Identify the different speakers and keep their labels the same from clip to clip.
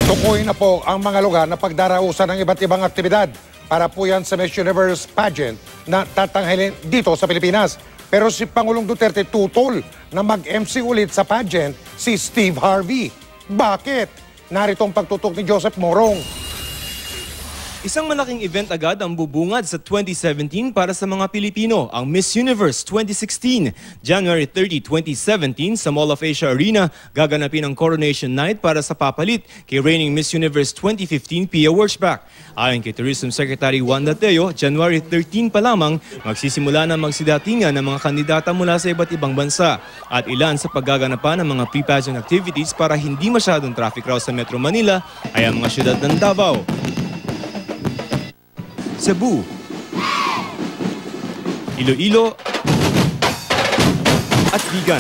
Speaker 1: Tukuyin na po ang mga lugar na pagdarausan ng iba't ibang aktibidad para po yan sa Miss Universe pageant na tatanghalin dito sa Pilipinas. Pero si Pangulong Duterte tutol na mag-MC ulit sa pageant si Steve Harvey. Bakit? Narito ang pagtutok ni Joseph Morong.
Speaker 2: Isang malaking event agad ang bubungad sa 2017 para sa mga Pilipino, ang Miss Universe 2016. January 30, 2017 sa Mall of Asia Arena, gaganapin ang Coronation Night para sa papalit kay reigning Miss Universe 2015 Pia Wurtzbach. Ayon kay Tourism Secretary Wanda Teo, January 13 pa lamang magsisimula na magsidatingan ng mga kandidata mula sa iba't ibang bansa at ilan sa paggaganapan ng mga pre-pageant activities para hindi masyadong traffic raw sa Metro Manila ay ang mga syudad ng Davao, Cebu, Iloilo at Vigan.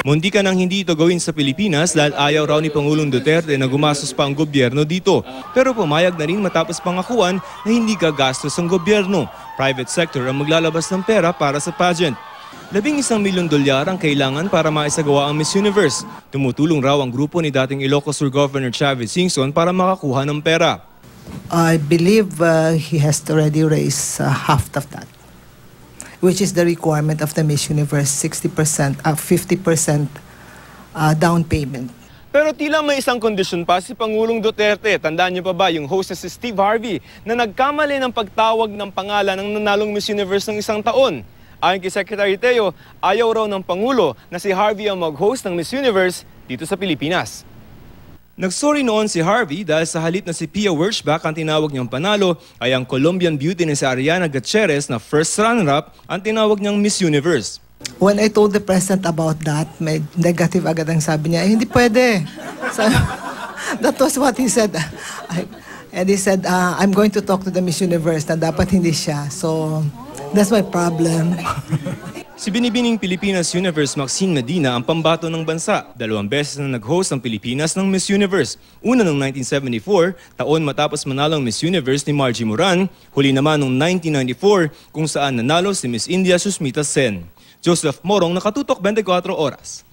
Speaker 2: Muntikan nang hindi ito gawin sa Pilipinas dahil ayaw raw ni Pangulong Duterte na gumastos pa ang gobyerno dito. Pero pumayag na rin matapos pangakuan na hindi gagastos ang gobyerno. Private sector ang maglalabas ng pera para sa pageant. $11 milyon ang kailangan para maisagawa ang Miss Universe. Tumutulong raw ang grupo ni dating Ilocos Sur Governor Chavez Singson para makakuha ng pera.
Speaker 3: I believe he has already raised half of that, which is the requirement of the Miss Universe, 50% down payment.
Speaker 2: Pero tila may isang kondisyon pa si Pangulong Duterte. Tandaan niyo pa ba yung host na si Steve Harvey na nagkamali ng pagtawag ng pangalan ng nanalong Miss Universe ng isang taon? Ayon kay Secretary Teo, ayaw raw ng Pangulo na si Harvey ang mag-host ng Miss Universe dito sa Pilipinas. Nagsorry noon si Harvey dahil sa halip na si Pia Wurtzbach ang tinawag niyang panalo ay ang Colombian beauty na si Ariana Gutierrez na first runner-up ang tinawag niyang Miss Universe.
Speaker 3: When I told the president about that, may negative agad ang sabi niya, hindi pwede. So, that was what he said. And he said, I'm going to talk to the Miss Universe na dapat hindi siya. So, that's my problem.
Speaker 2: Si binibining Pilipinas Universe Maxine Medina ang pambato ng bansa. 2 beses na nag-host ang Pilipinas ng Miss Universe. Una noong 1974, taon matapos manalo ang Miss Universe ni Margie Moran. Huli naman noong 1994 kung saan nanalo si Miss India Susmita Sen. Joseph Morong, Nakatutok 24 Oras.